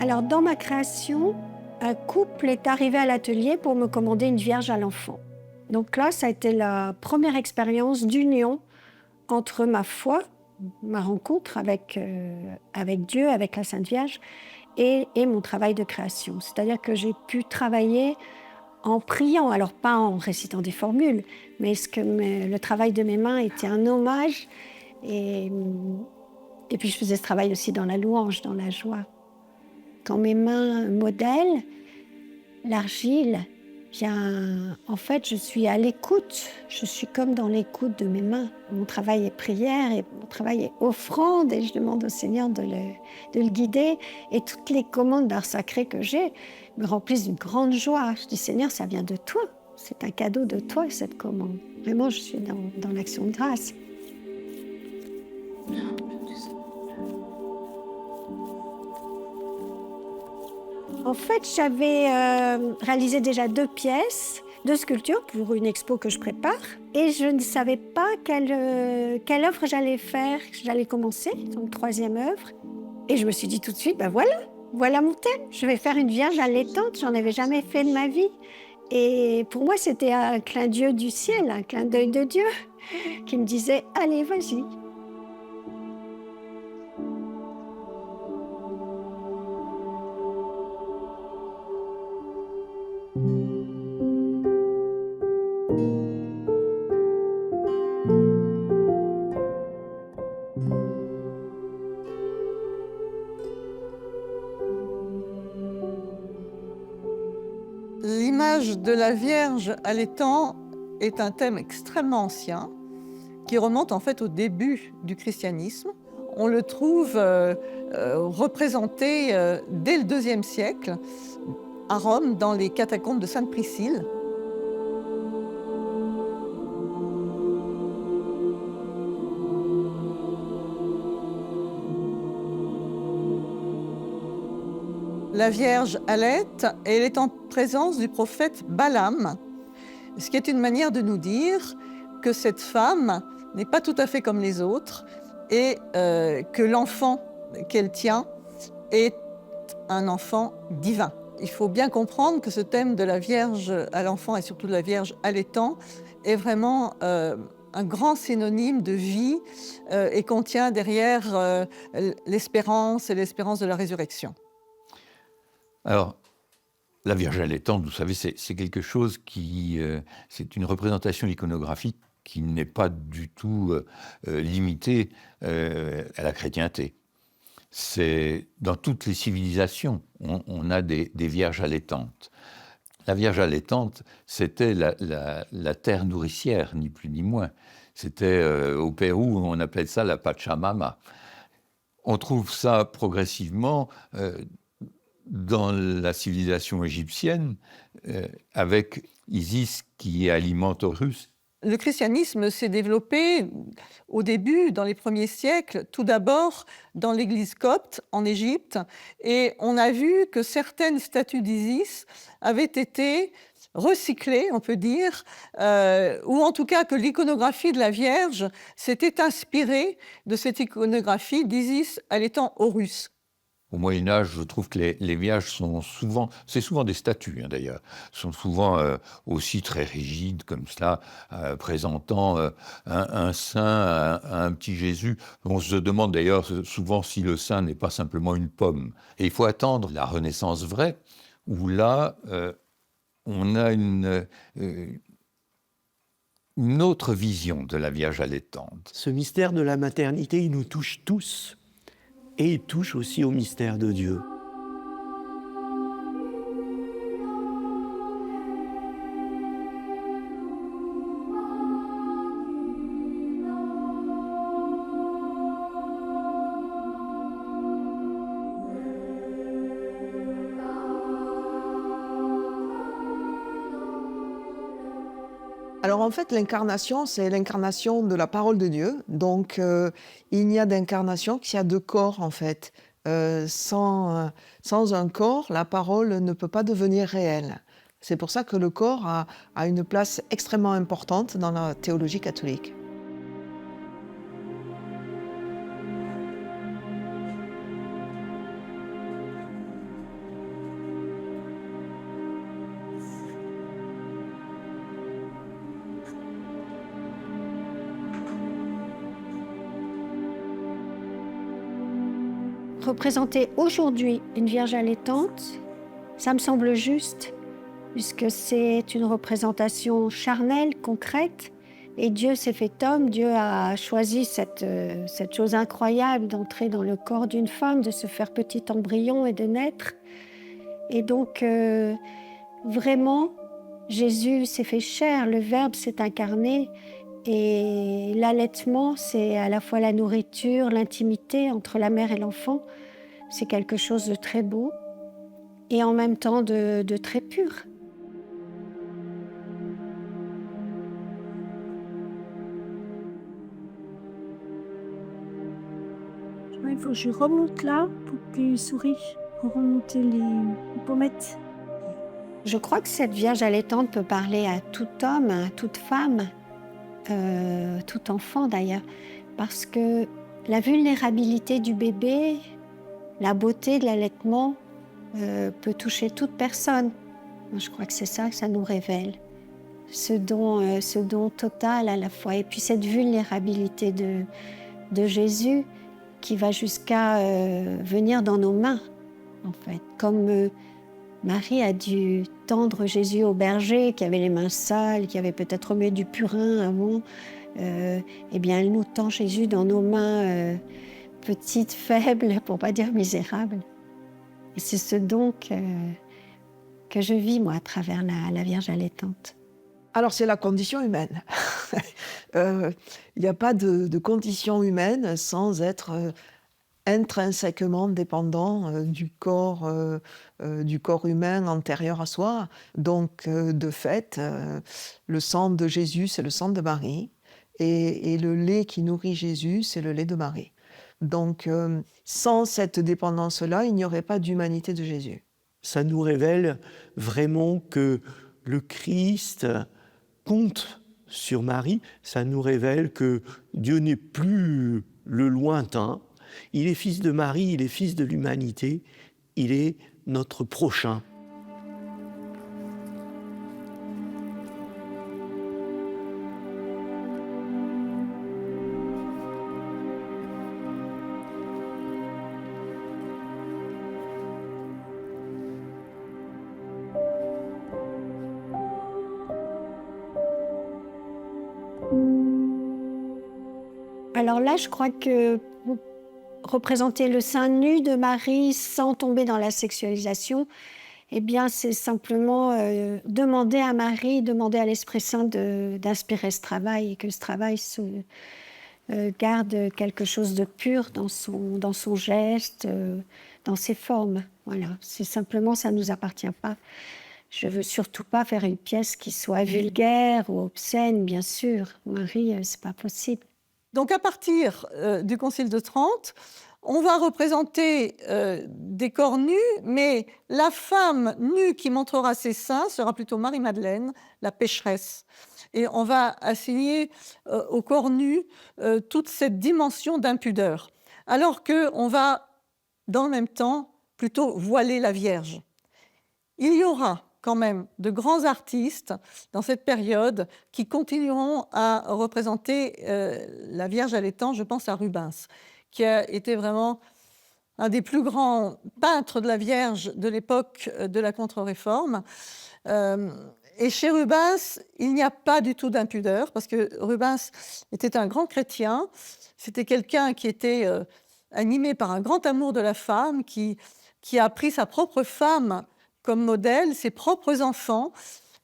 Alors, dans ma création, un couple est arrivé à l'atelier pour me commander une Vierge à l'enfant. Donc là, ça a été la première expérience d'union entre ma foi, ma rencontre avec Dieu, avec la Sainte Vierge, et mon travail de création. C'est-à-dire que j'ai pu travailler en priant, alors pas en récitant des formules, mais le travail de mes mains était un hommage. Et, et puis je faisais ce travail aussi dans la louange, dans la joie. Quand mes mains modèlent l'argile, bien, en fait, je suis à l'écoute. Je suis comme dans l'écoute de mes mains. Mon travail est prière et mon travail est offrande et je demande au Seigneur de le guider. Et toutes les commandes d'art sacré que j'ai me remplissent d'une grande joie. Je dis, Seigneur, ça vient de toi. C'est un cadeau de toi, cette commande. Vraiment, je suis dans l'action de grâce. En fait, j'avais réalisé déjà 2 pièces, 2 sculptures pour une expo que je prépare. Et je ne savais pas quelle œuvre j'allais faire. J'allais commencer, donc 3e œuvre. Et je me suis dit tout de suite, ben voilà mon thème. Je vais faire une Vierge allaitante, j'en avais jamais fait de ma vie. Et pour moi, c'était un clin d'œil du ciel, un clin d'œil de Dieu qui me disait, allez, vas-y. L'image de la Vierge allaitant est un thème extrêmement ancien qui remonte en fait au début du christianisme. On le trouve représenté dès le IIe siècle à Rome dans les catacombes de Sainte Priscille. La Vierge allaite et elle est en présence du prophète Balaam, ce qui est une manière de nous dire que cette femme n'est pas tout à fait comme les autres et que l'enfant qu'elle tient est un enfant divin. Il faut bien comprendre que ce thème de la Vierge à l'enfant et surtout de la Vierge allaitant est vraiment un grand synonyme de vie et contient derrière l'espérance et l'espérance de la résurrection. Alors, la Vierge allaitante, vous savez, c'est quelque chose qui... c'est une représentation iconographique qui n'est pas du tout limitée à la chrétienté. C'est dans toutes les civilisations, on a des vierges allaitantes. La Vierge allaitante, c'était la terre nourricière, ni plus ni moins. C'était au Pérou, on appelle ça la Pachamama. On trouve ça progressivement dans la civilisation égyptienne, avec Isis qui alimente Horus. Le christianisme s'est développé au début, dans les premiers siècles, tout d'abord dans l'église copte en Égypte, et on a vu que certaines statues d'Isis avaient été recyclées, on peut dire, ou en tout cas que l'iconographie de la Vierge s'était inspirée de cette iconographie d'Isis allaitant Horus. Au Moyen-Âge, je trouve que les vierges sont souvent, c'est souvent des statues d'ailleurs, sont souvent aussi très rigides comme cela, présentant un saint, un petit Jésus. On se demande d'ailleurs souvent si le saint n'est pas simplement une pomme. Et il faut attendre la Renaissance vraie, où là, on a une autre vision de la Vierge allaitante. Ce mystère de la maternité, il nous touche tous. Et il touche aussi au mystère de Dieu. Alors en fait, l'incarnation, c'est l'incarnation de la parole de Dieu. Donc il n'y a d'incarnation qu'il y a de corps en fait. Sans un corps, la parole ne peut pas devenir réelle. C'est pour ça que le corps a une place extrêmement importante dans la théologie catholique. représenter aujourd'hui une Vierge allaitante, ça me semble juste, puisque c'est une représentation charnelle, concrète, et Dieu s'est fait homme, Dieu a choisi cette chose incroyable d'entrer dans le corps d'une femme, de se faire petit embryon et de naître. Et donc, vraiment, Jésus s'est fait chair, le Verbe s'est incarné, et l'allaitement, c'est à la fois la nourriture, l'intimité entre la mère et l'enfant. C'est quelque chose de très beau et en même temps de très pur. Il faut que je remonte là pour qu'il sourie, pour remonter les pommettes. Je crois que cette Vierge allaitante peut parler à tout homme, à toute femme, tout enfant d'ailleurs, parce que la vulnérabilité du bébé, la beauté de l'allaitement peut toucher toute personne. Je crois que c'est ça que ça nous révèle, ce don total à la fois, et puis cette vulnérabilité de Jésus qui va jusqu'à venir dans nos mains, en fait, comme Marie a dû tendre Jésus au berger, qui avait les mains sales, qui avait peut-être remué du purin avant. Eh bien, elle nous tend Jésus dans nos mains petites, faibles, pour ne pas dire misérables. Et c'est ce don que je vis, moi, à travers la Vierge allaitante. Alors, c'est la condition humaine. Il n'y a pas de condition humaine sans être intrinsèquement dépendant du corps humain antérieur à soi. Donc, de fait, le sang de Jésus, c'est le sang de Marie, et le lait qui nourrit Jésus, c'est le lait de Marie. Donc, sans cette dépendance-là, il n'y aurait pas d'humanité de Jésus. Ça nous révèle vraiment que le Christ compte sur Marie. Ça nous révèle que Dieu n'est plus le lointain. Il est fils de Marie, il est fils de l'humanité, il est notre prochain. Alors là, je crois que représenter le sein nu de Marie sans tomber dans la sexualisation, eh bien, c'est simplement demander à Marie, demander à l'Esprit Saint d'inspirer ce travail, et que ce travail garde quelque chose de pur dans son geste, dans ses formes. Voilà, c'est simplement, ça ne nous appartient pas. Je ne veux surtout pas faire une pièce qui soit vulgaire ou obscène, bien sûr. Marie, ce n'est pas possible. Donc à partir du Concile de Trente, on va représenter des corps nus, mais la femme nue qui montrera ses seins sera plutôt Marie-Madeleine, la pécheresse. Et on va assigner au corps nu toute cette dimension d'impudeur, alors qu'on va, dans le même temps, plutôt voiler la Vierge. Il y aura quand même de grands artistes dans cette période qui continueront à représenter la Vierge allaitante. Je pense à Rubens, qui a été vraiment un des plus grands peintres de la Vierge de l'époque de la Contre-Réforme. Et chez Rubens, il n'y a pas du tout d'impudeur, parce que Rubens était un grand chrétien. C'était quelqu'un qui était animé par un grand amour de la femme, qui a pris sa propre femme comme modèle, ses propres enfants.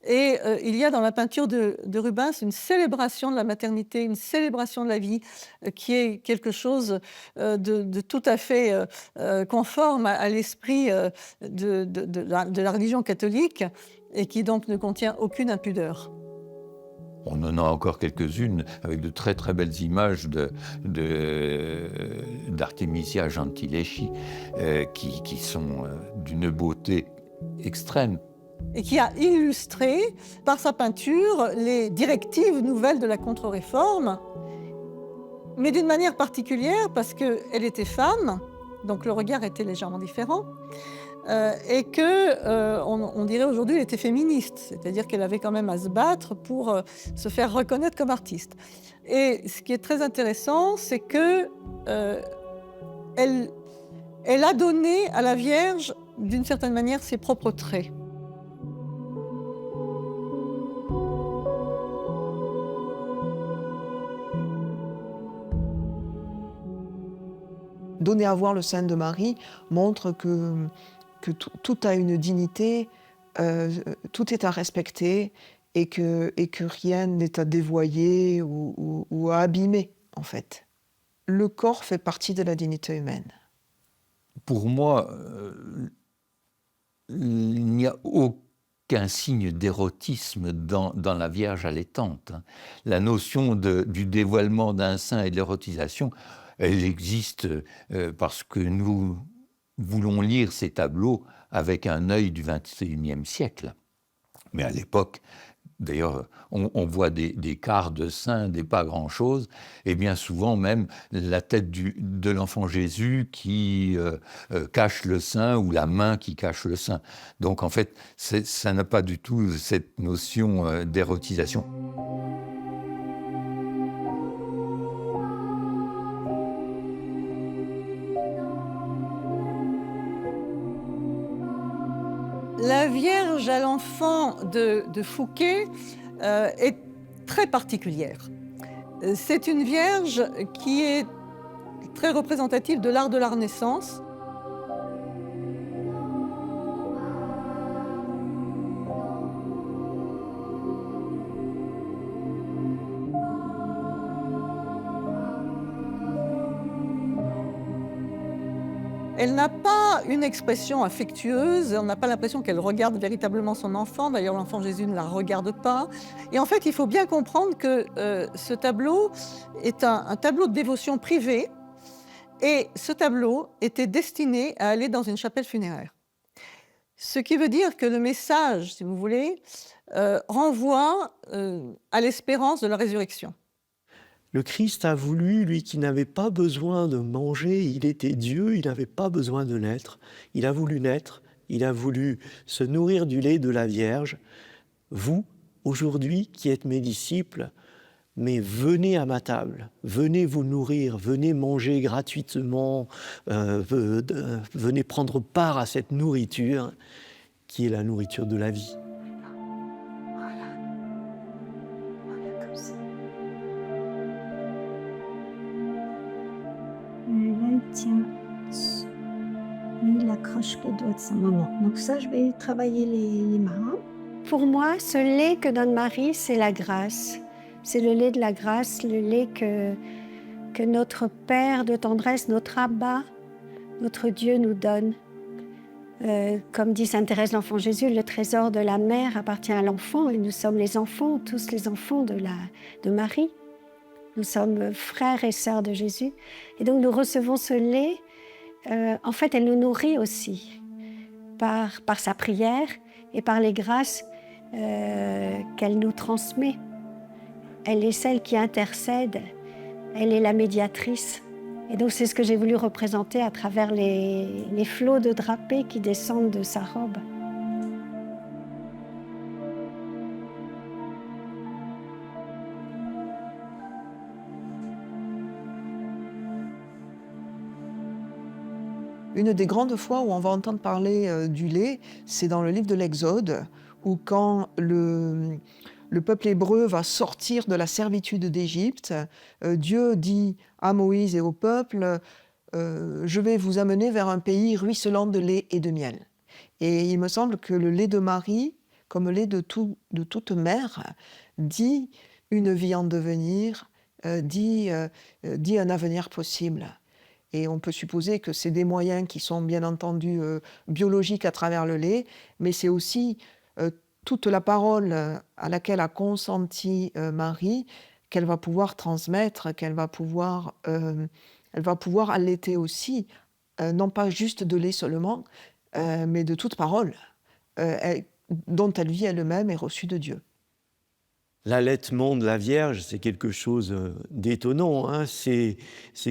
Et il y a dans la peinture de Rubens une célébration de la maternité, une célébration de la vie, qui est quelque chose de tout à fait conforme à l'esprit de la religion catholique, et qui donc ne contient aucune impudeur. On en a encore quelques-unes avec de très très belles images d'Artemisia Gentileschi qui sont d'une beauté extrême. Et qui a illustré par sa peinture les directives nouvelles de la Contre-Réforme, mais d'une manière particulière parce qu'elle était femme, donc le regard était légèrement différent, et qu'on dirait aujourd'hui qu'elle était féministe, c'est-à-dire qu'elle avait quand même à se battre pour se faire reconnaître comme artiste. Et ce qui est très intéressant, c'est que elle Elle a donné à la Vierge, d'une certaine manière, ses propres traits. Donner à voir le sein de Marie montre que tout a une dignité, tout est à respecter et que rien n'est à dévoyer ou à abîmer, en fait. Le corps fait partie de la dignité humaine. Pour moi, il n'y a aucun signe d'érotisme dans la Vierge allaitante. La notion du dévoilement d'un sein et de l'érotisation, elle existe parce que nous voulons lire ces tableaux avec un œil du XXIe siècle. Mais à l'époque, d'ailleurs, on voit des quarts de sein, des pas grand-chose, et bien souvent même la tête de l'enfant Jésus qui cache le sein ou la main qui cache le sein. Donc en fait, ça n'a pas du tout cette notion d'érotisation. La Vierge à l'enfant de Fouquet est très particulière. C'est une Vierge qui est très représentative de l'art de la Renaissance. Elle n'a pas une expression affectueuse, on n'a pas l'impression qu'elle regarde véritablement son enfant, d'ailleurs l'enfant Jésus ne la regarde pas. Et en fait, il faut bien comprendre que ce tableau est un tableau de dévotion privée, et ce tableau était destiné à aller dans une chapelle funéraire. Ce qui veut dire que le message, si vous voulez, renvoie à l'espérance de la résurrection. Le Christ a voulu, lui qui n'avait pas besoin de manger, il était Dieu, il n'avait pas besoin de naître. Il a voulu naître, il a voulu se nourrir du lait de la Vierge. Vous, aujourd'hui, qui êtes mes disciples, mais venez à ma table, venez vous nourrir, venez manger gratuitement, venez prendre part à cette nourriture qui est la nourriture de la vie. Là, il tient. Lui, il accroche le doigt de sa maman. Donc ça, je vais travailler les mains. Pour moi, ce lait que donne Marie, c'est la grâce. C'est le lait de la grâce, le lait que notre Père de tendresse, notre Abba, notre Dieu nous donne. Comme dit sainte Thérèse l'Enfant Jésus, le trésor de la mère appartient à l'enfant et nous sommes les enfants, tous les enfants de Marie. Nous sommes frères et sœurs de Jésus. Et donc nous recevons ce lait. En fait, elle nous nourrit aussi par sa prière et par les grâces qu'elle nous transmet. Elle est celle qui intercède, elle est la médiatrice. Et donc c'est ce que j'ai voulu représenter à travers les flots de drapés qui descendent de sa robe. Une des grandes fois où on va entendre parler du lait, c'est dans le livre de l'Exode, où quand le peuple hébreu va sortir de la servitude d'Égypte, Dieu dit à Moïse et au peuple, je vais vous amener vers un pays ruisselant de lait et de miel. Et il me semble que le lait de Marie, comme le lait de toute mère, dit une vie en devenir, dit un avenir possible. Et on peut supposer que c'est des moyens qui sont bien entendu biologiques à travers le lait, mais c'est aussi toute la parole à laquelle a consenti Marie, qu'elle va pouvoir transmettre, elle va pouvoir allaiter aussi, non pas juste de lait seulement, mais de toute parole dont elle vit elle-même et reçue de Dieu. L'allaitement de la Vierge, c'est quelque chose d'étonnant, hein. C'est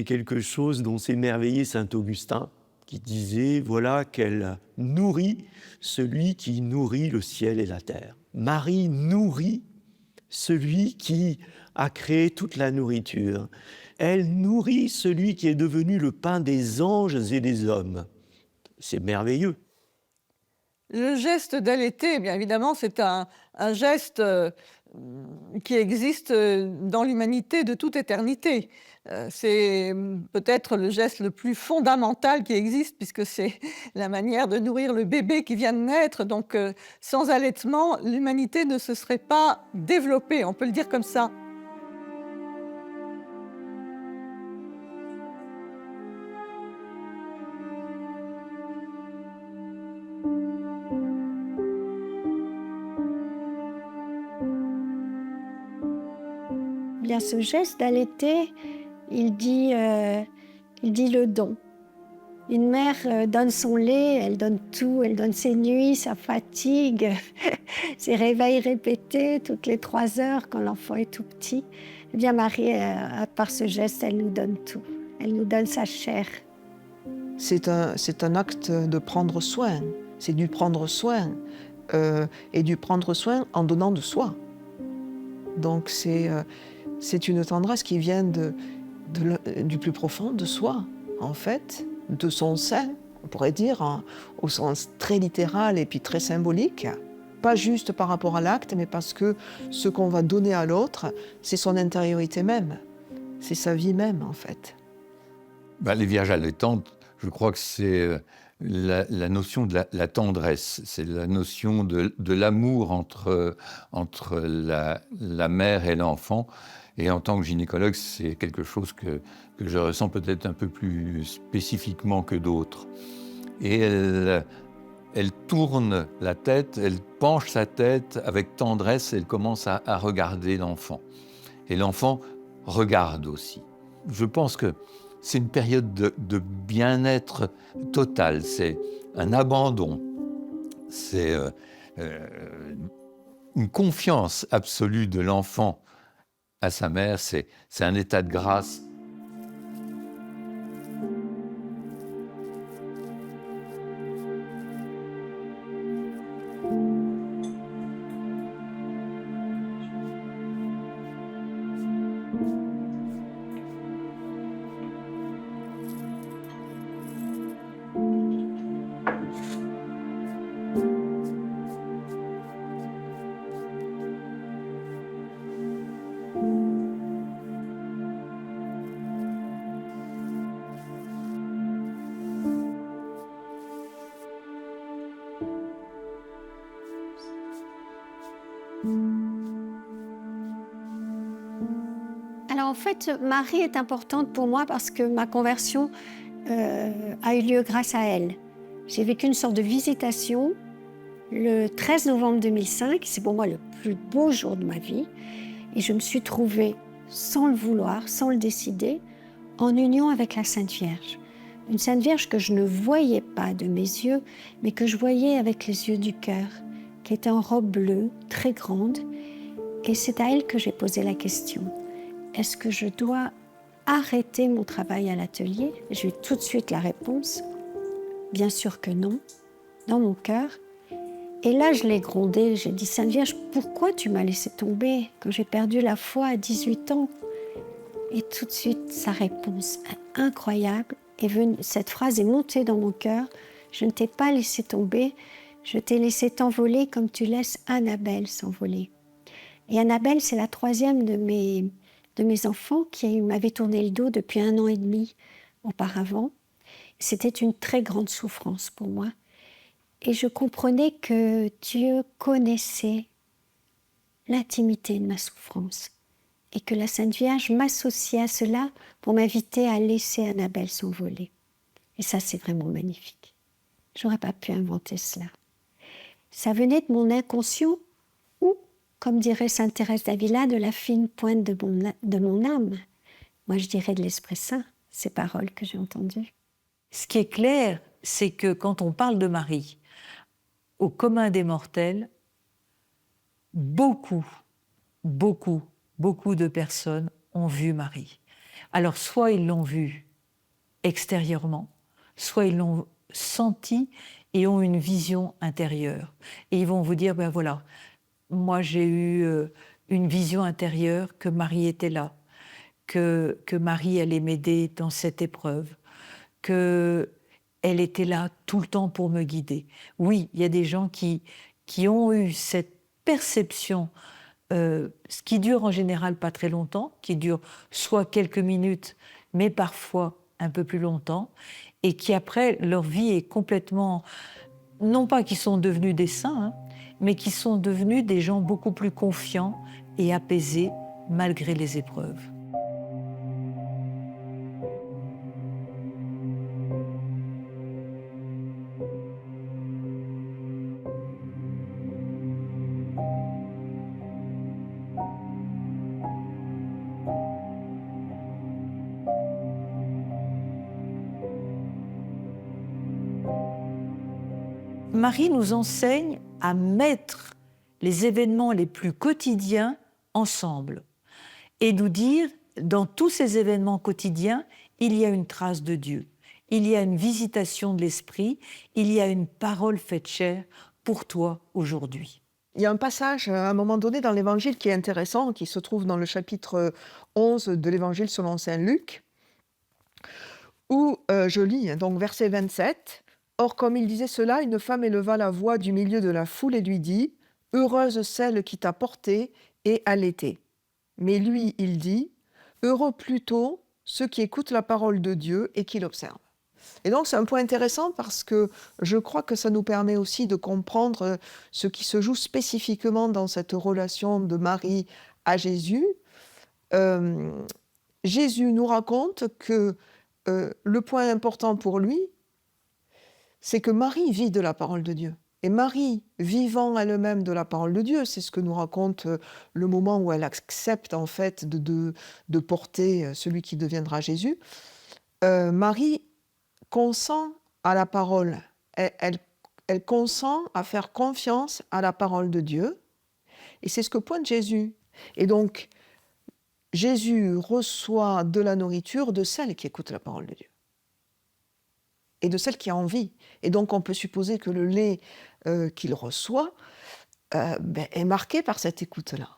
quelque chose dont s'émerveillait saint Augustin, qui disait, voilà, qu'elle nourrit celui qui nourrit le ciel et la terre. Marie nourrit celui qui a créé toute la nourriture. Elle nourrit celui qui est devenu le pain des anges et des hommes. C'est merveilleux. Le geste d'allaiter, bien évidemment, c'est un geste qui existe dans l'humanité de toute éternité. C'est peut-être le geste le plus fondamental qui existe, puisque c'est la manière de nourrir le bébé qui vient de naître. Donc, sans allaitement, l'humanité ne se serait pas développée, on peut le dire comme ça. Bien, ce geste d'allaiter, il dit le don. Une mère donne son lait, elle donne tout, elle donne ses nuits, sa fatigue, ses réveils répétés toutes les 3 heures quand l'enfant est tout petit. Eh bien, Marie, par ce geste, elle nous donne tout. Elle nous donne sa chair. C'est un acte de prendre soin. C'est du prendre soin. Et du prendre soin en donnant de soi. Donc c'est une tendresse qui vient du plus profond de soi, en fait, de son sein, on pourrait dire, au sens très littéral et puis très symbolique. Pas juste par rapport à l'acte, mais parce que ce qu'on va donner à l'autre, c'est son intériorité même, c'est sa vie même, en fait. Les vierges allaitantes, je crois que c'est la notion de la tendresse, c'est la notion de l'amour entre la mère et l'enfant. Et en tant que gynécologue, c'est quelque chose que je ressens peut-être un peu plus spécifiquement que d'autres. Et elle tourne la tête, elle penche sa tête avec tendresse, elle commence à regarder l'enfant. Et l'enfant regarde aussi. Je pense que c'est une période de bien-être total, c'est un abandon, c'est une confiance absolue de l'enfant à sa mère, c'est un état de grâce. Alors en fait, Marie est importante pour moi parce que ma conversion a eu lieu grâce à elle. J'ai vécu une sorte de visitation le 13 novembre 2005. C'est pour moi le plus beau jour de ma vie. Et je me suis trouvée, sans le vouloir, sans le décider, en union avec la Sainte Vierge. Une Sainte Vierge que je ne voyais pas de mes yeux, mais que je voyais avec les yeux du cœur, qui était en robe bleue, très grande. Et c'est à elle que j'ai posé la question. Est-ce que je dois arrêter mon travail à l'atelier? J'ai eu tout de suite la réponse. Bien sûr que non, dans mon cœur. Et là, je l'ai grondée. J'ai dit, Sainte Vierge, pourquoi tu m'as laissé tomber quand j'ai perdu la foi à 18 ans? Et tout de suite, sa réponse incroyable est venue. Cette phrase est montée dans mon cœur. Je ne t'ai pas laissé tomber, je t'ai laissé t'envoler comme tu laisses Annabelle s'envoler. Et Annabelle, c'est la 3e de mes enfants qui m'avait tourné le dos depuis 1 an et demi auparavant. C'était une très grande souffrance pour moi. Et je comprenais que Dieu connaissait l'intimité de ma souffrance et que la Sainte Vierge m'associait à cela pour m'inviter à laisser Annabelle s'envoler. Et ça, c'est vraiment magnifique. J'aurais pas pu inventer cela. Ça venait de mon inconscient ou, comme dirait Sainte Thérèse d'Avila, de la fine pointe de mon âme. Moi, je dirais de l'Esprit Saint, ces paroles que j'ai entendues. Ce qui est clair, c'est que quand on parle de Marie, au commun des mortels, beaucoup de personnes ont vu Marie. Alors, soit ils l'ont vue extérieurement, soit ils l'ont sentie et ont une vision intérieure. Et ils vont vous dire, ben voilà, moi j'ai eu une vision intérieure que Marie était là, que Marie allait m'aider dans cette épreuve, qu'elle était là tout le temps pour me guider. Oui, il y a des gens qui ont eu cette perception, ce qui dure en général pas très longtemps, qui dure soit quelques minutes, mais parfois un peu plus longtemps, et qui après, leur vie est complètement, non pas qu'ils sont devenus des saints, hein, mais qui sont devenus des gens beaucoup plus confiants et apaisés malgré les épreuves. Marie nous enseigne à mettre les événements les plus quotidiens ensemble et nous dire, dans tous ces événements quotidiens, il y a une trace de Dieu, il y a une visitation de l'Esprit, il y a une parole faite chair pour toi aujourd'hui. Il y a un passage à un moment donné dans l'Évangile qui est intéressant, qui se trouve dans le chapitre 11 de l'Évangile selon saint Luc, où je lis, donc verset 27, « Or, comme il disait cela, une femme éleva la voix du milieu de la foule et lui dit, « Heureuse celle qui t'a portée et allaitée. » Mais lui, il dit, « Heureux plutôt ceux qui écoutent la parole de Dieu et qui l'observent. » Et donc, c'est un point intéressant parce que je crois que ça nous permet aussi de comprendre ce qui se joue spécifiquement dans cette relation de Marie à Jésus. Jésus nous raconte que le point important pour lui, c'est que Marie vit de la parole de Dieu. Et Marie, vivant elle-même de la parole de Dieu, c'est ce que nous raconte le moment où elle accepte en fait de porter celui qui deviendra Jésus. Marie consent à la parole. Elle consent à faire confiance à la parole de Dieu. Et c'est ce que pointe Jésus. Et donc, Jésus reçoit de la nourriture de celle qui écoute la parole de Dieu. Et de celle qui a envie. Et donc, on peut supposer que le lait qu'il reçoit est marqué par cette écoute-là.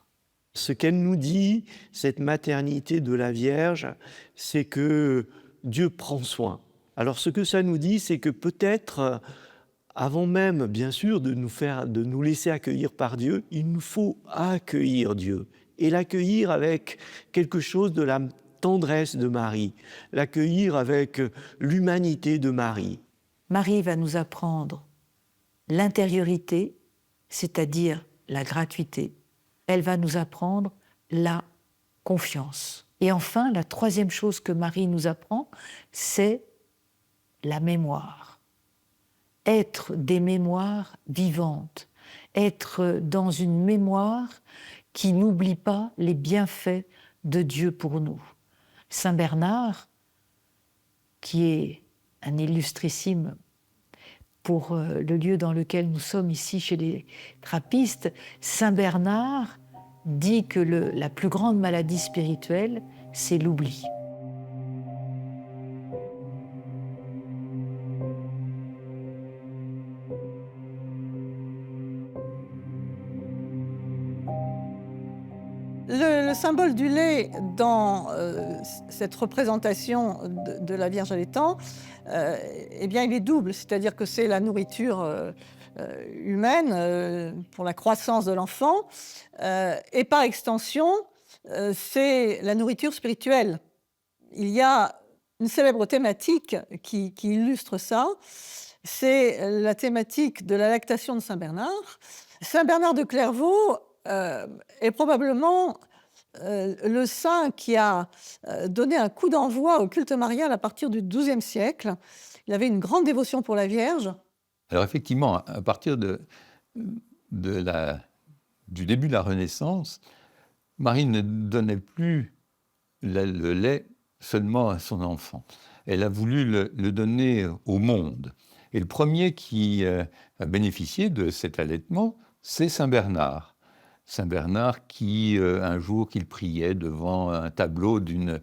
Ce qu'elle nous dit, cette maternité de la Vierge, c'est que Dieu prend soin. Alors, ce que ça nous dit, c'est que peut-être, avant même, bien sûr, de nous laisser accueillir par Dieu, il nous faut accueillir Dieu. Et l'accueillir avec quelque chose de la tendresse de Marie, l'accueillir avec l'humanité de Marie. Marie va nous apprendre l'intériorité, c'est-à-dire la gratuité. Elle va nous apprendre la confiance. Et enfin, la troisième chose que Marie nous apprend, c'est la mémoire. Être des mémoires vivantes, être dans une mémoire qui n'oublie pas les bienfaits de Dieu pour nous. Saint Bernard, qui est un illustrissime pour le lieu dans lequel nous sommes ici chez les trappistes, Saint Bernard dit que la plus grande maladie spirituelle, c'est l'oubli. Le symbole du lait dans cette représentation de la Vierge allaitant, eh bien, il est double, c'est-à-dire que c'est la nourriture humaine pour la croissance de l'enfant, et par extension, c'est la nourriture spirituelle. Il y a une célèbre thématique qui illustre ça, c'est la thématique de la lactation de Saint Bernard. Saint Bernard de Clairvaux est probablement le saint qui a donné un coup d'envoi au culte marial à partir du XIIe siècle. Il avait une grande dévotion pour la Vierge. Alors effectivement, à partir du début de la Renaissance, Marie ne donnait plus le lait seulement à son enfant. Elle a voulu le donner au monde. Et le premier qui a bénéficié de cet allaitement, c'est Saint Bernard. Saint Bernard qui, un jour qu'il priait devant un tableau d'une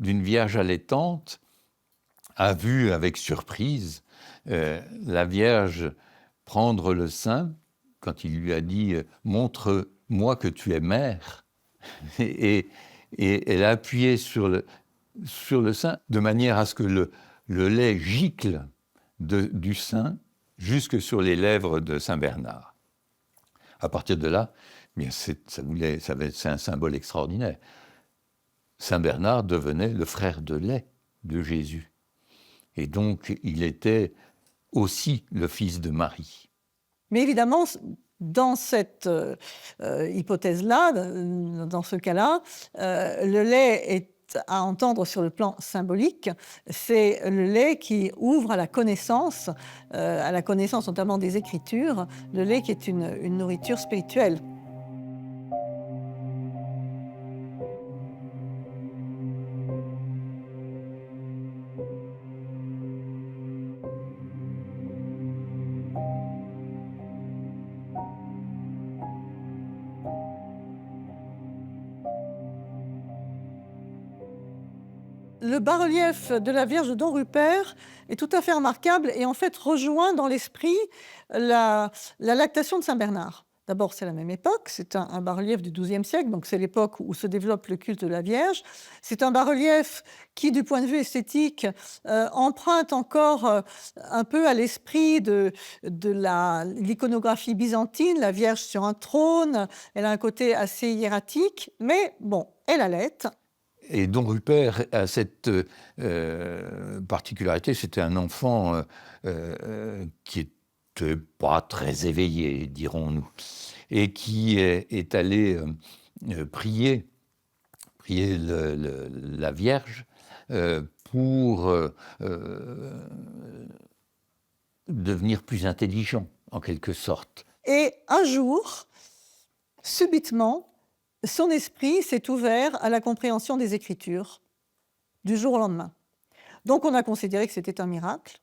Vierge allaitante, a vu avec surprise la Vierge prendre le sein quand il lui a dit « Montre-moi que tu es mère ». Et, et elle a appuyé sur le sein de manière à ce que le lait gicle du sein jusque sur les lèvres de Saint Bernard. À partir de là, bien c'est un symbole extraordinaire. Saint Bernard devenait le frère de lait de Jésus. Et donc, il était aussi le fils de Marie. Mais évidemment, dans cette hypothèse-là, dans ce cas-là, le lait est à entendre sur le plan symbolique. C'est le lait qui ouvre à la connaissance notamment des Écritures, le lait qui est une nourriture spirituelle. Le bas-relief de la Vierge de Don Rupert est tout à fait remarquable et en fait rejoint dans l'esprit la lactation de Saint Bernard. D'abord, c'est la même époque, c'est un bas-relief du XIIe siècle, donc c'est l'époque où se développe le culte de la Vierge. C'est un bas-relief qui, du point de vue esthétique, emprunte encore un peu à l'esprit de l'iconographie byzantine, la Vierge sur un trône, elle a un côté assez hiératique, mais bon, elle allait. Et Don Rupert a cette particularité, c'était un enfant qui n'était pas très éveillé, dirons-nous, et qui est allé prier la Vierge pour devenir plus intelligent, en quelque sorte. Et un jour, subitement, son esprit s'est ouvert à la compréhension des Écritures, du jour au lendemain. Donc on a considéré que c'était un miracle.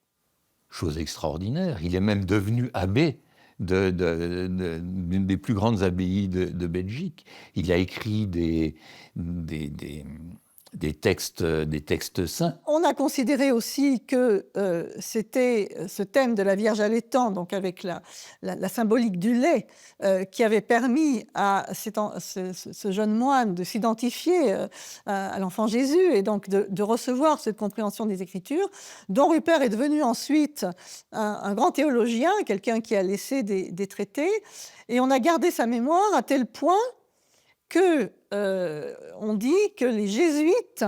Chose extraordinaire, il est même devenu abbé d'une des plus grandes abbayes de Belgique. Il a écrit des textes saints. On a considéré aussi que c'était ce thème de la Vierge allaitant, donc avec la symbolique du lait, qui avait permis à ce jeune moine de s'identifier à l'enfant Jésus et donc de recevoir cette compréhension des Écritures. Don Rupert est devenu ensuite un grand théologien, quelqu'un qui a laissé des traités, et on a gardé sa mémoire à tel point que on dit que les jésuites,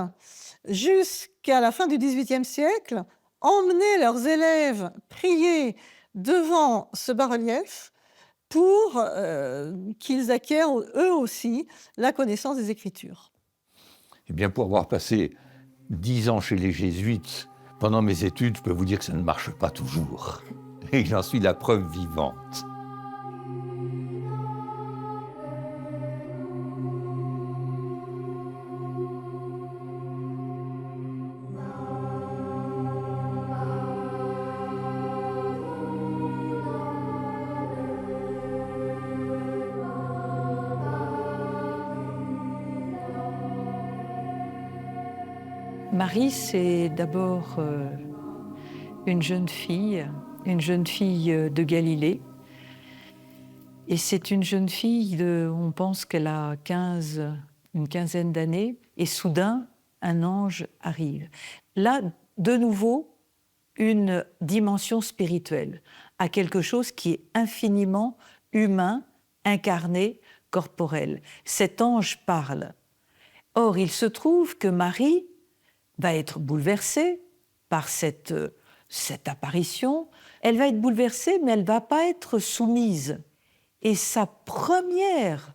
jusqu'à la fin du XVIIIe siècle, emmenaient leurs élèves prier devant ce bas-relief pour qu'ils acquièrent eux aussi la connaissance des Écritures. Eh bien, pour avoir passé 10 ans chez les jésuites, pendant mes études, je peux vous dire que ça ne marche pas toujours. Et j'en suis la preuve vivante. Marie, c'est d'abord une jeune fille de Galilée. Et c'est une jeune fille, on pense qu'elle a une quinzaine d'années, et soudain, un ange arrive. Là, de nouveau, une dimension spirituelle, à quelque chose qui est infiniment humain, incarné, corporel. Cet ange parle. Or, il se trouve que Marie va être bouleversée par cette apparition. Elle va être bouleversée, mais elle ne va pas être soumise. Et sa première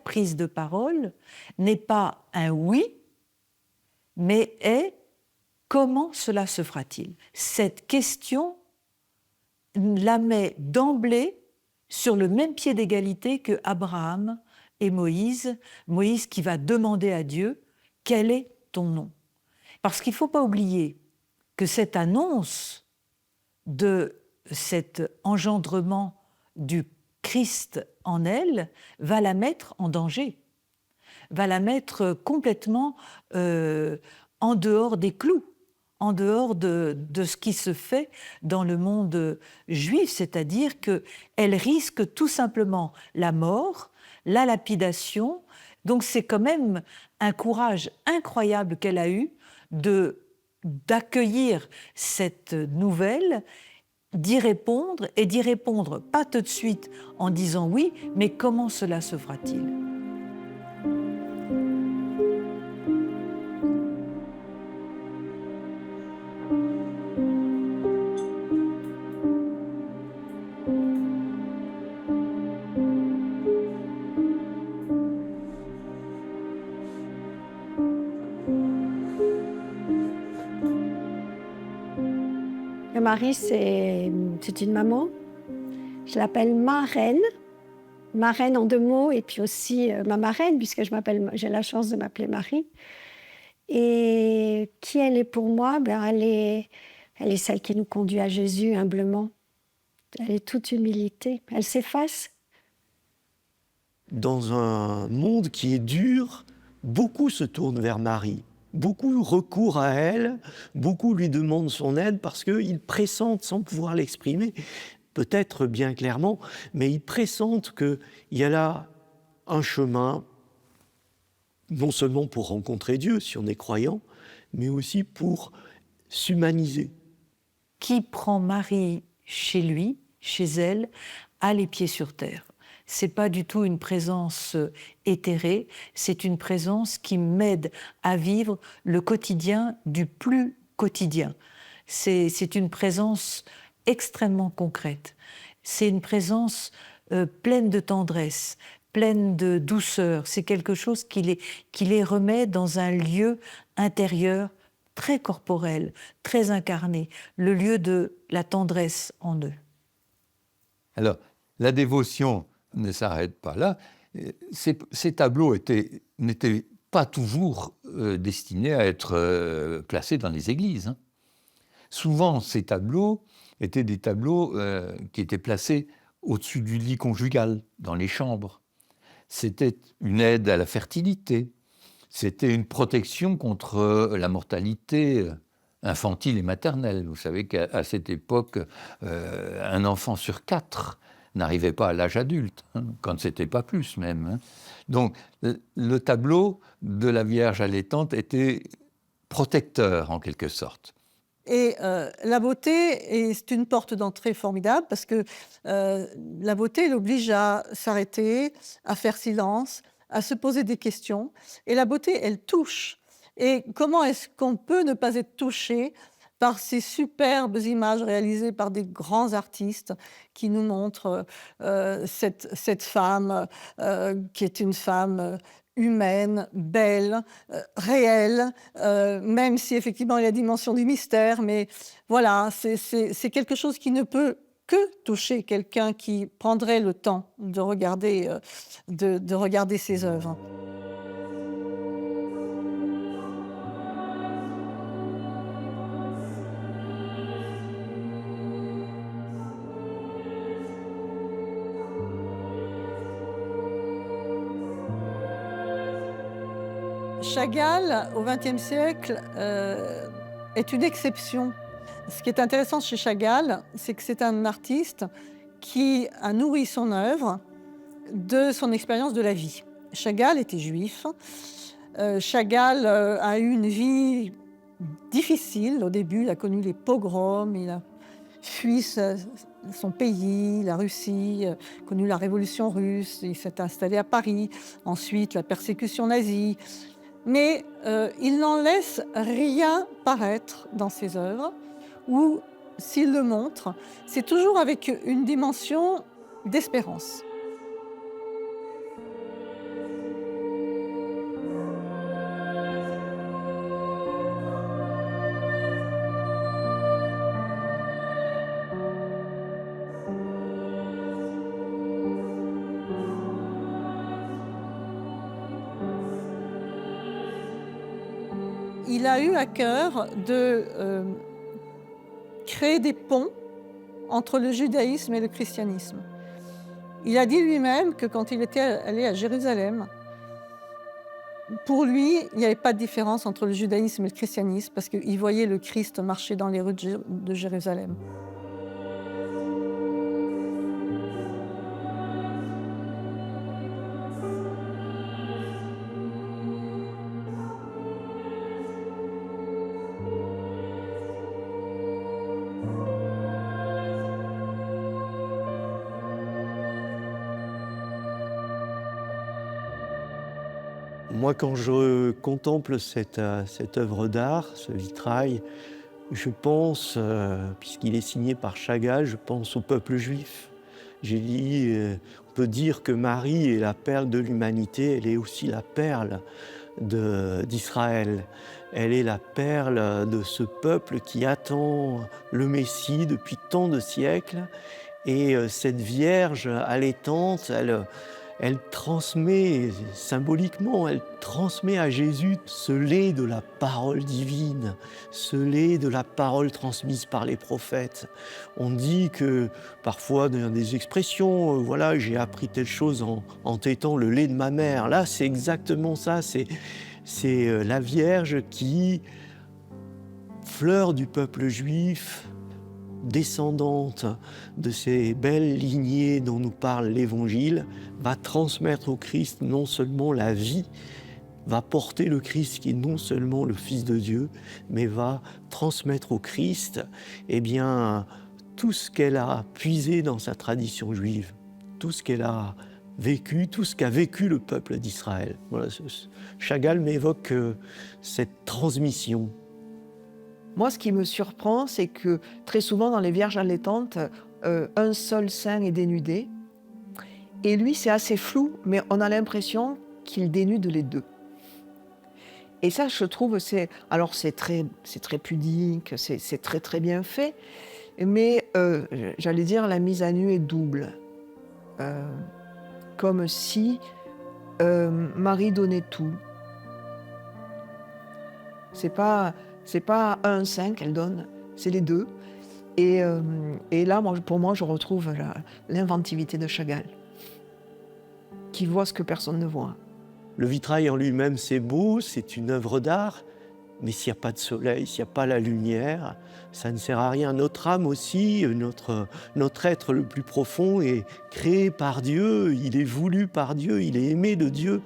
prise de parole n'est pas un oui, mais est comment cela se fera-t-il ? Cette question la met d'emblée sur le même pied d'égalité que Abraham et Moïse qui va demander à Dieu « Quel est ton nom ?» Parce qu'il ne faut pas oublier que cette annonce de cet engendrement du Christ en elle va la mettre en danger, va la mettre complètement en dehors des clous, en dehors de ce qui se fait dans le monde juif, c'est-à-dire qu'elle risque tout simplement la mort, la lapidation, Donc c'est quand même un courage incroyable qu'elle a eu d'accueillir cette nouvelle, d'y répondre, et d'y répondre pas tout de suite en disant oui, mais comment cela se fera-t-il ? Marie, c'est une maman. Je l'appelle marraine. Marraine en 2 mots, et puis aussi ma marraine, puisque j'ai la chance de m'appeler Marie. Et qui elle est pour moi? Elle est celle qui nous conduit à Jésus humblement. Elle est toute humilité. Elle s'efface. Dans un monde qui est dur, beaucoup se tournent vers Marie. Beaucoup recourent à elle, beaucoup lui demandent son aide parce qu'ils pressentent, sans pouvoir l'exprimer, peut-être bien clairement, mais ils pressentent qu'il y a là un chemin, non seulement pour rencontrer Dieu, si on est croyant, mais aussi pour s'humaniser. Qui prend Marie chez lui, chez elle, a les pieds sur terre. C'est pas du tout une présence éthérée, c'est une présence qui m'aide à vivre le quotidien du plus quotidien. C'est une présence extrêmement concrète. C'est une présence pleine de tendresse, pleine de douceur. C'est quelque chose qui les remet dans un lieu intérieur très corporel, très incarné, le lieu de la tendresse en eux. Alors, la dévotion ne s'arrête pas là. Ces tableaux n'étaient pas toujours destinés à être placés dans les églises. Hein. Souvent, ces tableaux étaient des tableaux qui étaient placés au-dessus du lit conjugal, dans les chambres. C'était une aide à la fertilité. C'était une protection contre la mortalité infantile et maternelle. Vous savez qu'à cette époque, un enfant sur 4 n'arrivait pas à l'âge adulte, hein, quand ce n'était pas plus même. Hein. Donc, le tableau de la Vierge allaitante était protecteur, en quelque sorte. Et la beauté c'est une porte d'entrée formidable parce que la beauté l'oblige à s'arrêter, à faire silence, à se poser des questions. Et la beauté, elle touche. Et comment est-ce qu'on peut ne pas être touché par ces superbes images réalisées par des grands artistes qui nous montrent cette femme qui est une femme humaine, belle, réelle, même si effectivement il y a la dimension du mystère, mais voilà, c'est quelque chose qui ne peut que toucher quelqu'un qui prendrait le temps de regarder ses œuvres. Chagall, au XXe siècle, est une exception. Ce qui est intéressant chez Chagall, c'est que c'est un artiste qui a nourri son œuvre de son expérience de la vie. Chagall était juif. Chagall a eu une vie difficile. Au début, il a connu les pogroms, il a fui son pays, la Russie, connu la révolution russe, il s'est installé à Paris, ensuite la persécution nazie. Mais il n'en laisse rien paraître dans ses œuvres, ou s'il le montre, c'est toujours avec une dimension d'espérance. Il a eu à cœur de créer des ponts entre le judaïsme et le christianisme. Il a dit lui-même que quand il était allé à Jérusalem, pour lui, il n'y avait pas de différence entre le judaïsme et le christianisme parce qu'il voyait le Christ marcher dans les rues de Jérusalem. Moi, quand je contemple cette œuvre d'art, ce vitrail, je pense, puisqu'il est signé par Chagall, je pense au peuple juif. J'ai dit, on peut dire que Marie est la perle de l'humanité, elle est aussi la perle d'Israël. Elle est la perle de ce peuple qui attend le Messie depuis tant de siècles. Et cette Vierge allaitante, elle transmet symboliquement, elle transmet à Jésus ce lait de la parole divine, ce lait de la parole transmise par les prophètes. On dit que parfois dans des expressions, voilà, j'ai appris telle chose en tétant le lait de ma mère. Là, c'est exactement ça, c'est la Vierge qui, fleur du peuple juif, descendante de ces belles lignées dont nous parle l'Évangile, va transmettre au Christ non seulement la vie, va porter le Christ qui est non seulement le Fils de Dieu, mais va transmettre au Christ tout ce qu'elle a puisé dans sa tradition juive, tout ce qu'elle a vécu, tout ce qu'a vécu le peuple d'Israël. Voilà, Chagall m'évoque cette transmission. Moi, ce qui me surprend, c'est que très souvent dans les Vierges allaitantes, un seul sein est dénudé. Et lui, c'est assez flou, mais on a l'impression qu'il dénude les deux. Et ça, je trouve, c'est très pudique, c'est très très bien fait, mais j'allais dire la mise à nu est double. Comme si Marie donnait tout. C'est pas un sein qu'elle donne, c'est les deux. Et là, pour moi, je retrouve l'inventivité de Chagall, qui voit ce que personne ne voit. Le vitrail en lui-même, c'est beau, c'est une œuvre d'art, mais s'il n'y a pas de soleil, s'il n'y a pas la lumière, ça ne sert à rien. Notre âme aussi, notre être le plus profond est créé par Dieu, il est voulu par Dieu, il est aimé de Dieu.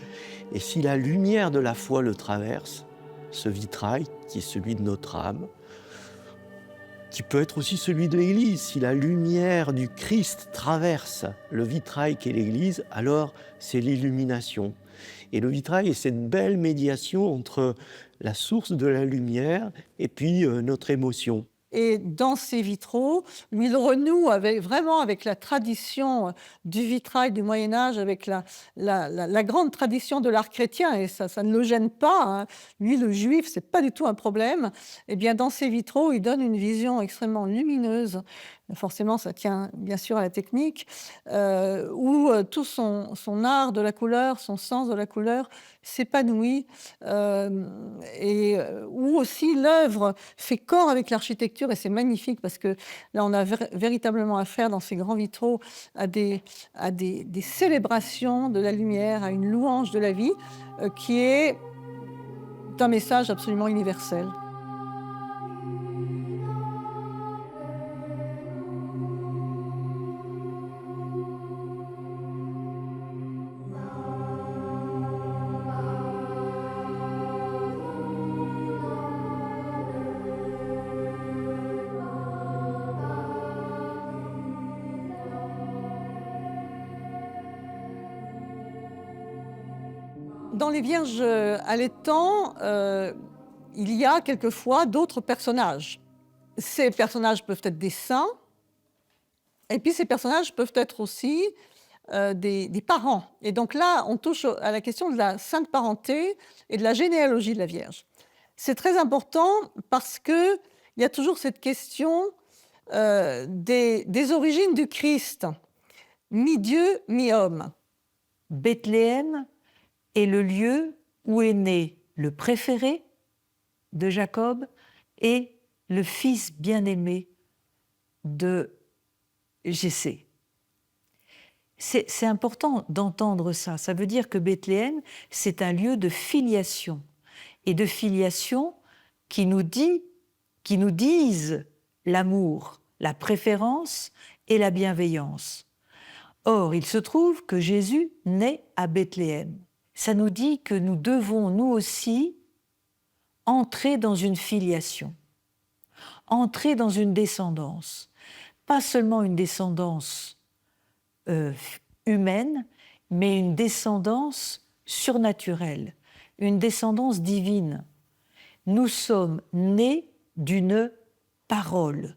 Et si la lumière de la foi le traverse, ce vitrail qui est celui de notre âme, qui peut être aussi celui de l'Église. Si la lumière du Christ traverse le vitrail qu'est l'Église, alors c'est l'illumination. Et le vitrail est cette belle médiation entre la source de la lumière et puis notre émotion. Et dans ces vitraux, lui, il renoue vraiment avec la tradition du vitrail du Moyen-Âge, avec la grande tradition de l'art chrétien, et ça ne le gêne pas. Hein. Lui, le juif, c'est pas du tout un problème. Eh bien, dans ces vitraux, il donne une vision extrêmement lumineuse. Forcément, ça tient bien sûr à la technique, où tout son art de la couleur, son sens de la couleur s'épanouit, et où aussi l'œuvre fait corps avec l'architecture, et c'est magnifique parce que là, on a véritablement affaire dans ces grands vitraux à des célébrations de la lumière, à une louange de la vie, qui est un message absolument universel. Dans les Vierges allaitants, il y a quelquefois d'autres personnages. Ces personnages peuvent être des saints, et puis ces personnages peuvent être aussi des parents. Et donc là, on touche à la question de la sainte parenté et de la généalogie de la Vierge. C'est très important parce qu'il y a toujours cette question des origines du Christ, mi-Dieu, mi-homme. Bethléem est le lieu où est né le préféré de Jacob et le fils bien-aimé de Jessé. C'est important d'entendre ça. Ça veut dire que Bethléem, c'est un lieu de filiation. Et de filiation qui nous disent l'amour, la préférence et la bienveillance. Or, il se trouve que Jésus naît à Bethléem. Ça nous dit que nous devons, nous aussi, entrer dans une filiation, entrer dans une descendance. Pas seulement une descendance humaine, mais une descendance surnaturelle. une descendance divine. Nous sommes nés d'une parole.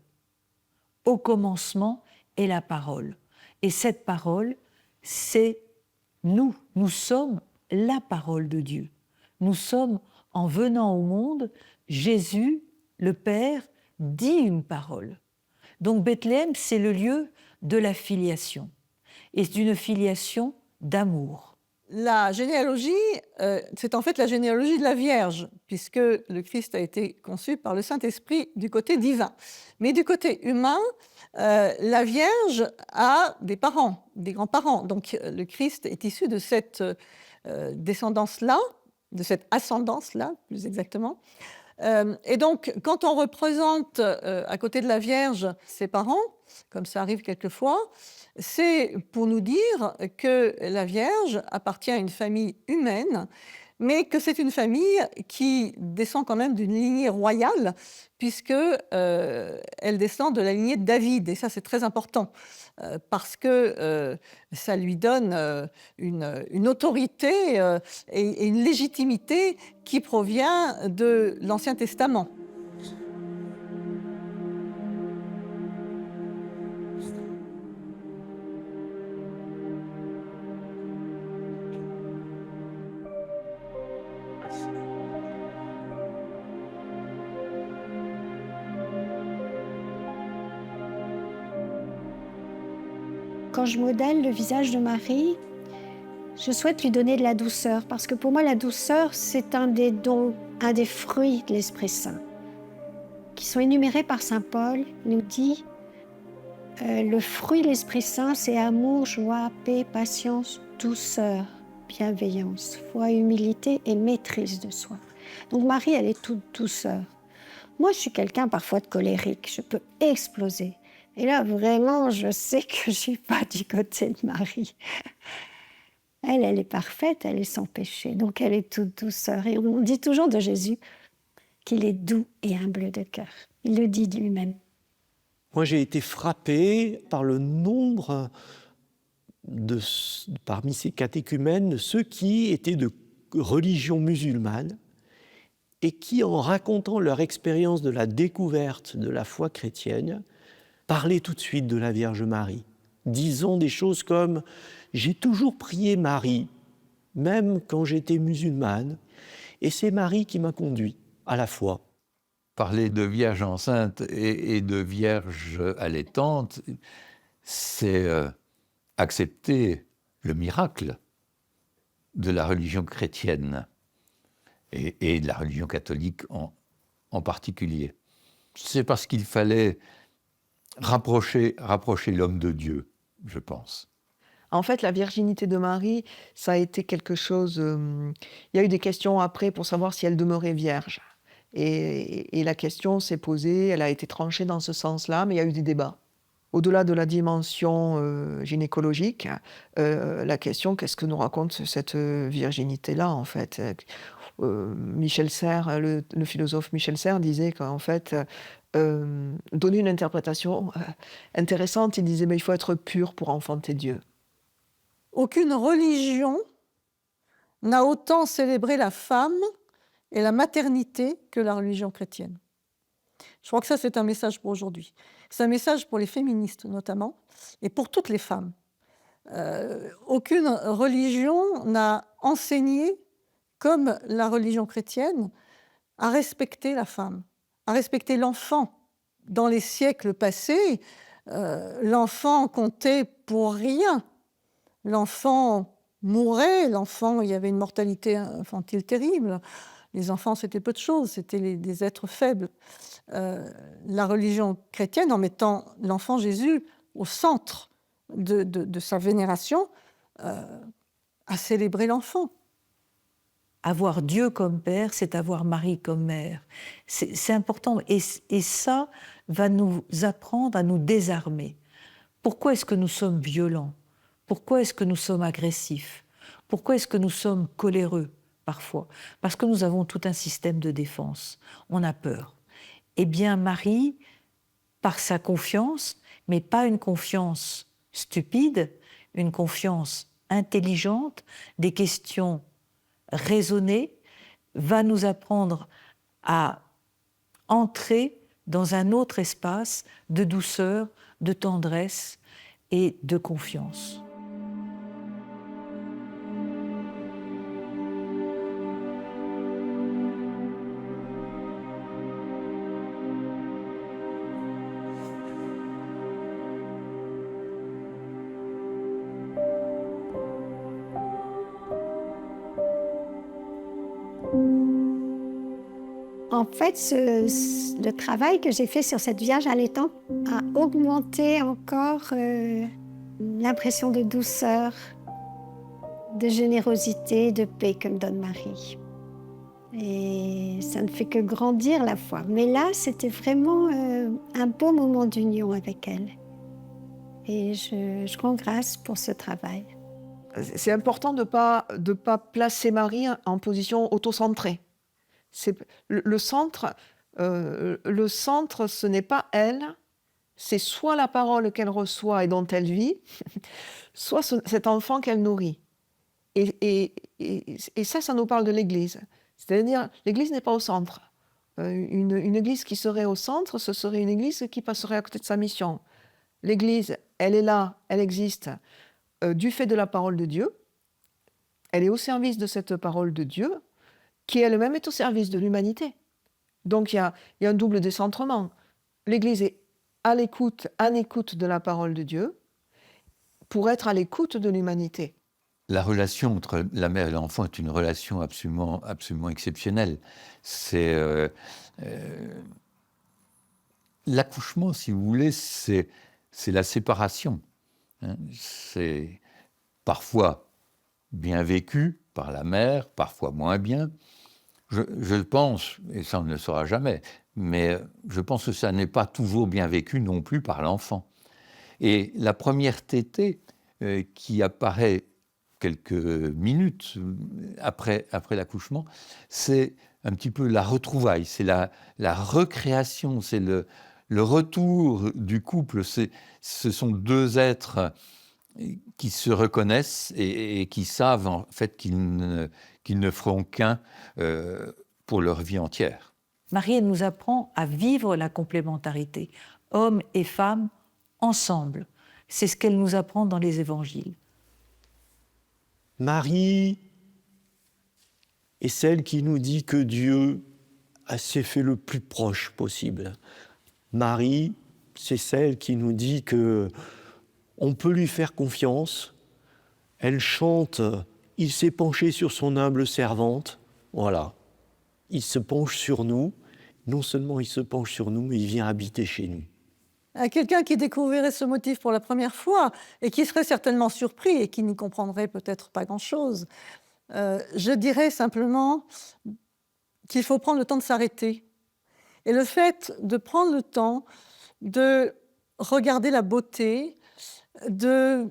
Au commencement est la parole. Et cette parole, c'est nous. Nous sommes la parole de Dieu. Nous sommes, en venant au monde, Jésus, le Père, dit une parole. Donc Bethléem, c'est le lieu de la filiation. Et c'est une filiation d'amour. La généalogie, c'est en fait la généalogie de la Vierge, puisque le Christ a été conçu par le Saint-Esprit du côté divin. Mais du côté humain, la Vierge a des parents, des grands-parents. Donc le Christ est issu de cette descendance-là, de cette ascendance-là, plus exactement. Et donc, quand on représente à côté de la Vierge ses parents, comme ça arrive quelquefois, c'est pour nous dire que la Vierge appartient à une famille humaine, mais que c'est une famille qui descend quand même d'une lignée royale, puisque elle descend de la lignée de David. Et ça, c'est très important, parce que ça lui donne une autorité et une légitimité qui provient de l'Ancien Testament. Quand je modèle le visage de Marie, je souhaite lui donner de la douceur, parce que pour moi, la douceur, c'est un des dons, un des fruits de l'Esprit Saint, qui sont énumérés par saint Paul. Il nous dit le fruit de l'Esprit Saint, c'est amour, joie, paix, patience, douceur, bienveillance, foi, humilité et maîtrise de soi. Donc Marie, elle est toute douceur. Moi, je suis quelqu'un parfois de colérique, je peux exploser. Et là, vraiment, je sais que je ne suis pas du côté de Marie. Elle est parfaite, elle est sans péché, donc elle est toute douceur. Et on dit toujours de Jésus qu'il est doux et humble de cœur. Il le dit de lui-même. Moi, j'ai été frappé par le nombre parmi ces catéchumènes, ceux qui étaient de religion musulmane et qui, en racontant leur expérience de la découverte de la foi chrétienne, parlaient tout de suite de la Vierge Marie, disant des choses comme « J'ai toujours prié Marie, même quand j'étais musulmane, et c'est Marie qui m'a conduit à la foi. » Parler de Vierge enceinte et de Vierge allaitante, c'est accepter le miracle de la religion chrétienne et de la religion catholique en particulier. C'est parce qu'il fallait rapprocher l'homme de Dieu, je pense. En fait, la virginité de Marie, ça a été quelque chose... il y a eu des questions après pour savoir si elle demeurait vierge. Et la question s'est posée, elle a été tranchée dans ce sens-là, mais il y a eu des débats. Au-delà de la dimension gynécologique, la question, qu'est-ce que nous raconte cette virginité-là, en fait ? Michel Serres, le philosophe Michel Serres disait qu'en fait... donner une interprétation intéressante, il disait mais il faut être pur pour enfanter Dieu. Aucune religion n'a autant célébré la femme et la maternité que la religion chrétienne. Je crois que ça, c'est un message pour aujourd'hui. C'est un message pour les féministes notamment, et pour toutes les femmes. Aucune religion n'a enseigné, comme la religion chrétienne, à respecter la femme, à respecter l'enfant. Dans les siècles passés, l'enfant comptait pour rien. L'enfant mourait, il y avait une mortalité infantile terrible. Les enfants, c'était peu de choses, c'était des êtres faibles. La religion chrétienne, en mettant l'enfant Jésus au centre de sa vénération, a célébré l'enfant. Avoir Dieu comme père, c'est avoir Marie comme mère. C'est important. Et ça va nous apprendre à nous désarmer. Pourquoi est-ce que nous sommes violents ? Pourquoi est-ce que nous sommes agressifs ? Pourquoi est-ce que nous sommes coléreux parfois ? Parce que nous avons tout un système de défense. On a peur. Eh bien, Marie, par sa confiance, mais pas une confiance stupide, une confiance intelligente, des questions raisonnées, va nous apprendre à entrer dans un autre espace de douceur, de tendresse et de confiance. En fait, le travail que j'ai fait sur cette Vierge allaitante a augmenté encore l'impression de douceur, de générosité, de paix que me donne Marie. Et ça ne fait que grandir la foi. Mais là, c'était vraiment un beau moment d'union avec elle. Et je rends grâce pour ce travail. C'est important de ne pas placer Marie en position autocentrée. Le centre, ce n'est pas elle, c'est soit la parole qu'elle reçoit et dont elle vit, soit cet enfant qu'elle nourrit. Et ça nous parle de l'Église. C'est-à-dire, l'Église n'est pas au centre. Une Église qui serait au centre, ce serait une Église qui passerait à côté de sa mission. L'Église, elle est là, elle existe du fait de la parole de Dieu. Elle est au service de cette parole de Dieu, qui elle-même est au service de l'humanité. Donc il y a un double décentrement. L'Église est en écoute de la parole de Dieu pour être à l'écoute de l'humanité. La relation entre la mère et l'enfant est une relation absolument exceptionnelle. C'est l'accouchement, si vous voulez, c'est la séparation. Hein. C'est parfois bien vécu par la mère, parfois moins bien. Je le pense, et ça on ne le saura jamais, mais je pense que ça n'est pas toujours bien vécu non plus par l'enfant. Et la première tétée qui apparaît quelques minutes après l'accouchement, c'est un petit peu la retrouvaille, c'est la recréation, c'est le retour du couple. Ce sont deux êtres qui se reconnaissent et qui savent en fait qu'ils ne feront qu'un pour leur vie entière. Marie, elle nous apprend à vivre la complémentarité, hommes et femmes ensemble. C'est ce qu'elle nous apprend dans les évangiles. Marie est celle qui nous dit que Dieu s'est fait le plus proche possible. Marie, c'est celle qui nous dit que on peut lui faire confiance. Elle chante « Il s'est penché sur son humble servante ». Voilà. Il se penche sur nous. Non seulement il se penche sur nous, mais il vient habiter chez nous. À quelqu'un qui découvrirait ce motif pour la première fois et qui serait certainement surpris et qui n'y comprendrait peut-être pas grand-chose, je dirais simplement qu'il faut prendre le temps de s'arrêter. Et le fait de prendre le temps de regarder la beauté, de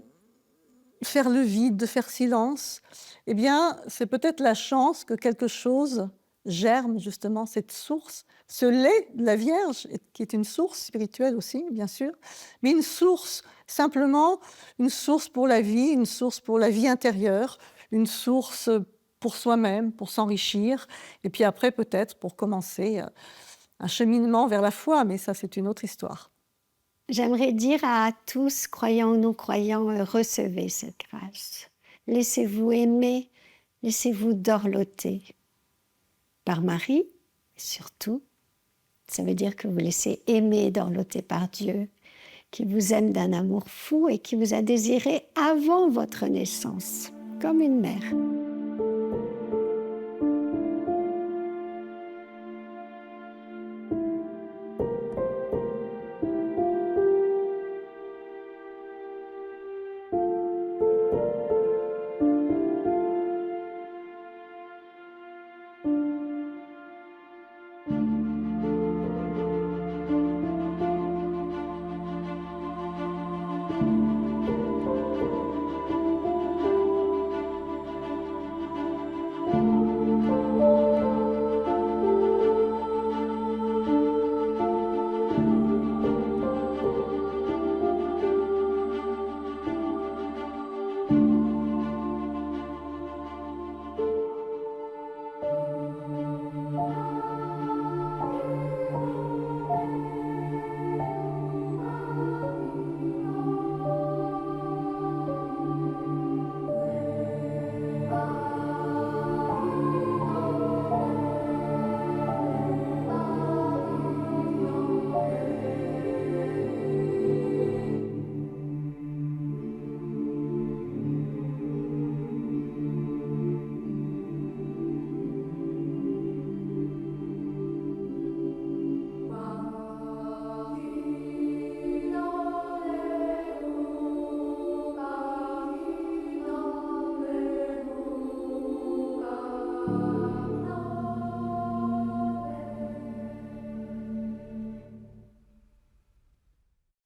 faire le vide, de faire silence, eh bien, c'est peut-être la chance que quelque chose germe, justement, cette source, ce lait de la Vierge, qui est une source spirituelle aussi, bien sûr, mais une source, simplement, une source pour la vie intérieure, une source pour soi-même, pour s'enrichir, et puis après, peut-être, pour commencer un cheminement vers la foi, mais ça, c'est une autre histoire. J'aimerais dire à tous, croyants ou non-croyants, recevez cette grâce. Laissez-vous aimer, laissez-vous dorloter par Marie, surtout. Ça veut dire que vous laissez aimer et dorloter par Dieu, qui vous aime d'un amour fou et qui vous a désiré avant votre naissance, comme une mère.